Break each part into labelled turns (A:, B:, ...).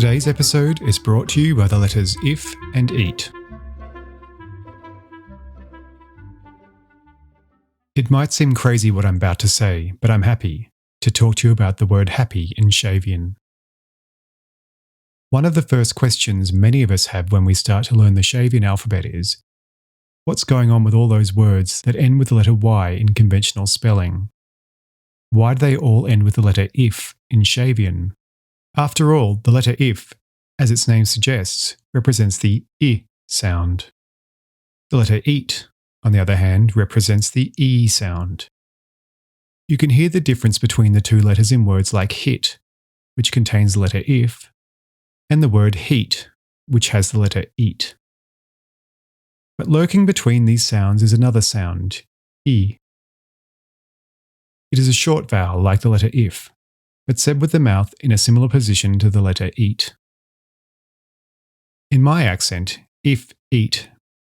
A: Today's episode is brought to you by the letters 𝑖𝑗 and 𝑖𝑡. It might seem crazy what I'm about to say, but I'm happy to talk to you about the word happy in Shavian. One of the first questions many of us have when we start to learn the Shavian alphabet is, what's going on with all those words that end with the letter Y in conventional spelling? Why do they all end with the letter 𝑖𝑗 in Shavian? After all, the letter 𝑖𝑗, as its name suggests, represents the 𝑖 sound. The letter 𝑖𝑡, on the other hand, represents the 𝑒 sound. You can hear the difference between the two letters in words like hit, which contains the letter 𝑖𝑗, and the word heat, which has the letter 𝑒at. But lurking between these sounds is another sound, 𝑒. It is a short vowel like the letter 𝑖𝑗, but said with the mouth in a similar position to the letter 𝑒at. In my accent, 𝑖𝑗, 𝑒at,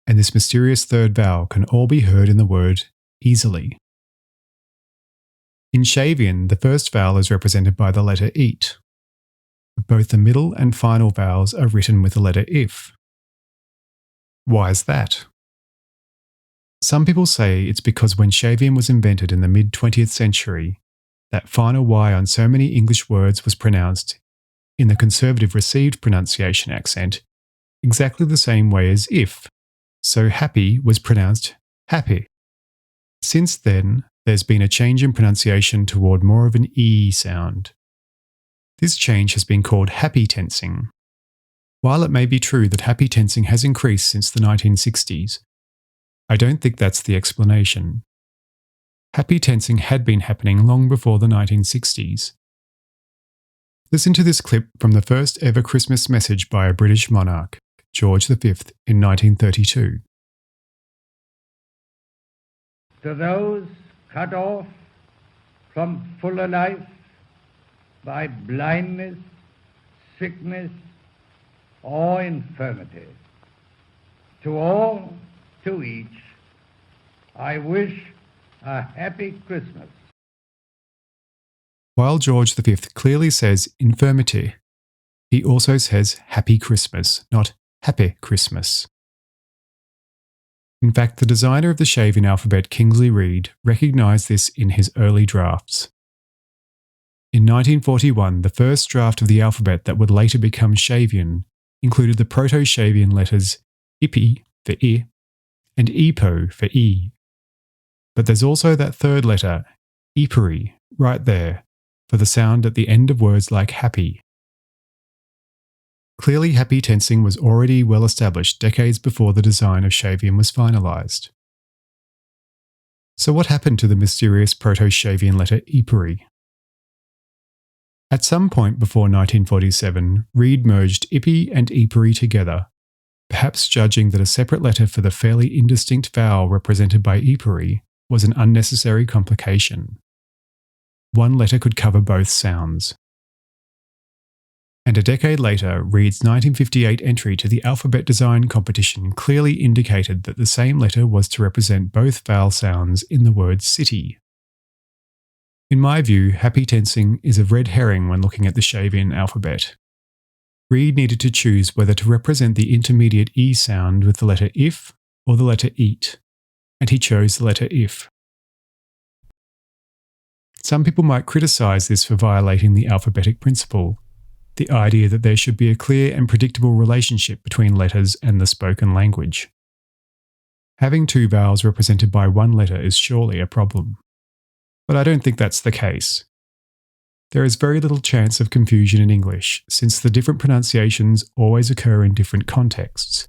A: and this mysterious third vowel can all be heard in the word easily. In Shavian, the first vowel is represented by the letter 𝑒at, but both the middle and final vowels are written with the letter 𝑖𝑗. Why is that? Some people say it's because when Shavian was invented in the mid-20th century, that final Y on so many English words was pronounced, in the conservative received pronunciation accent, exactly the same way as 𝑖𝑗, so happy was pronounced happy. Since then, there's been a change in pronunciation toward more of an 𝑒 sound. This change has been called happy tensing. While it may be true that happy tensing has increased since the 1960s, I don't think that's the explanation. Happy tensing had been happening long before the 1960s. Listen to this clip from the first ever Christmas message by a British monarch, George V, in 1932.
B: To those cut off from fuller life by blindness, sickness, or infirmity, to all, to each, I wish a happy Christmas.
A: While George V clearly says infirmity, he also says happy Christmas, not happy Christmas. In fact, the designer of the Shavian alphabet, Kingsley Reid, recognised this in his early drafts. In 1941, the first draft of the alphabet that would later become Shavian included the Proto-Shavian letters 𝑖𝑝𝑦 for 𝑖 and 𝑖𝑝𝑜 for 𝑒. But there's also that third letter, 𝑖𝑝𝑟, right there, for the sound at the end of words like happy. Clearly, happy tensing was already well established decades before the design of Shavian was finalised. So what happened to the mysterious Proto-Shavian letter 𝑖𝑝𝑟? At some point before 1947, Reid merged 𝑖𝑝𝑦 and 𝑖𝑝𝑟 together, perhaps judging that a separate letter for the fairly indistinct vowel represented by 𝑖𝑝𝑟 was an unnecessary complication. One letter could cover both sounds. And a decade later, Reid's 1958 entry to the alphabet design competition clearly indicated that the same letter was to represent both vowel sounds in the word city. In my view, happy tensing is a red herring when looking at the Shavian alphabet. Reid needed to choose whether to represent the intermediate 𝑒 sound with the letter 𝑖𝑗 or the letter 𝑒at, and he chose the letter 𝑖𝑗. Some people might criticise this for violating the alphabetic principle, the idea that there should be a clear and predictable relationship between letters and the spoken language. Having two vowels represented by one letter is surely a problem. But I don't think that's the case. There is very little chance of confusion in English, since the different pronunciations always occur in different contexts.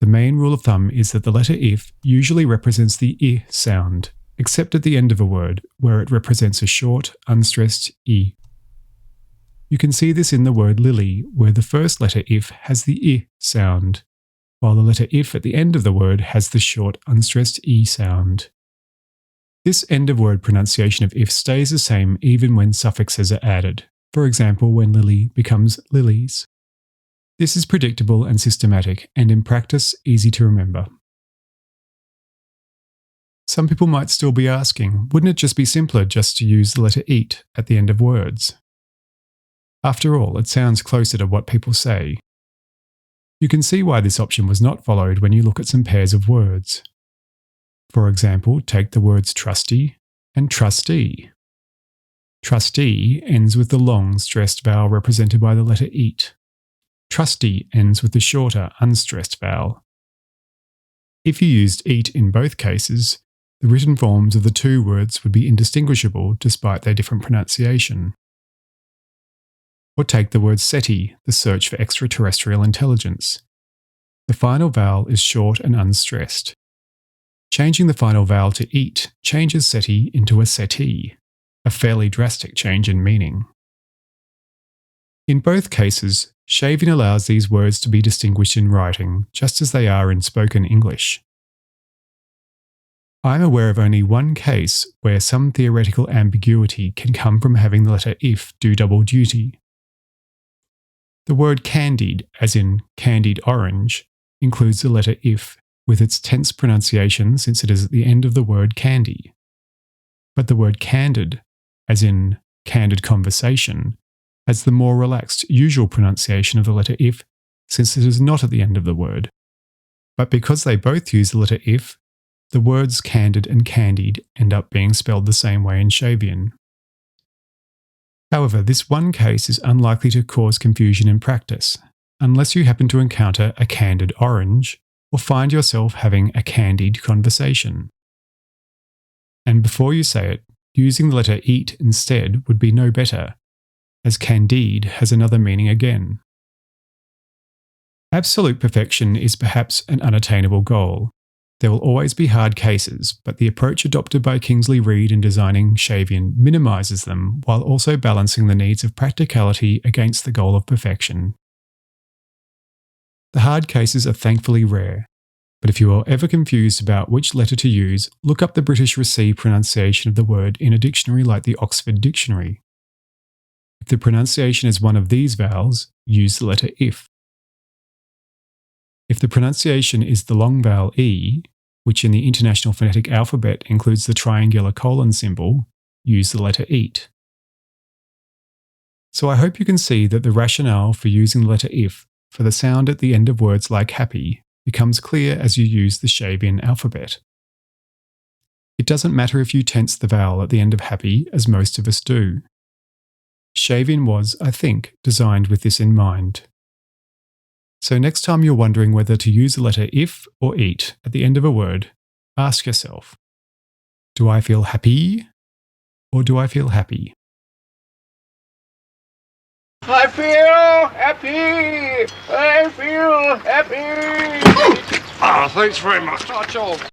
A: The main rule of thumb is that the letter 𝑖𝑗 usually represents the 𝑖 sound, except at the end of a word, where it represents a short, unstressed 𝑒. You can see this in the word lily, where the first letter 𝑖𝑗 has the 𝑖 sound, while the letter 𝑖𝑗 at the end of the word has the short, unstressed 𝑒 sound. This end-of-word pronunciation of 𝑖𝑗 stays the same even when suffixes are added, for example when lily becomes lilies. This is predictable and systematic, and in practice easy to remember. Some people might still be asking, wouldn't it just be simpler just to use the letter 𝑒at at the end of words? After all, it sounds closer to what people say. You can see why this option was not followed when you look at some pairs of words. For example, take the words trusty and trustee. Trustee ends with the long stressed vowel represented by the letter eat. Trusty ends with the shorter unstressed vowel. If you used eat in both cases, the written forms of the two words would be indistinguishable despite their different pronunciation. Or take the word SETI, the search for extraterrestrial intelligence. The final vowel is short and unstressed. Changing the final vowel to eat changes SETI into a SETI, a fairly drastic change in meaning. In both cases, Shavian allows these words to be distinguished in writing, just as they are in spoken English. I'm aware of only one case where some theoretical ambiguity can come from having the letter if do double duty. The word candied, as in candied orange, includes the letter if with its tense pronunciation since it is at the end of the word candy. But the word candid, as in candid conversation, has the more relaxed usual pronunciation of the letter if since it is not at the end of the word. But because they both use the letter if, the words candid and candied end up being spelled the same way in Shavian. However, this one case is unlikely to cause confusion in practice, unless you happen to encounter a candid orange or find yourself having a candied conversation. And before you say it, using the letter eat instead would be no better, as candide has another meaning again. Absolute perfection is perhaps an unattainable goal. There will always be hard cases, but the approach adopted by Kingsley Reid in designing Shavian minimises them while also balancing the needs of practicality against the goal of perfection. The hard cases are thankfully rare, but if you are ever confused about which letter to use, look up the British received pronunciation of the word in a dictionary like the Oxford Dictionary. If the pronunciation is one of these vowels, use the letter if. If the pronunciation is the long vowel E, which in the International Phonetic Alphabet includes the triangular colon symbol, use the letter eat. So I hope you can see that the rationale for using the letter if for the sound at the end of words like happy becomes clear as you use the Shavian alphabet. It doesn't matter if you tense the vowel at the end of happy, as most of us do. Shavian was, I think, designed with this in mind. So next time you're wondering whether to use the letter if or eat at the end of a word, ask yourself, do I feel happy or do I feel happy?
B: I feel happy! I feel happy!
C: Ah, thanks very much.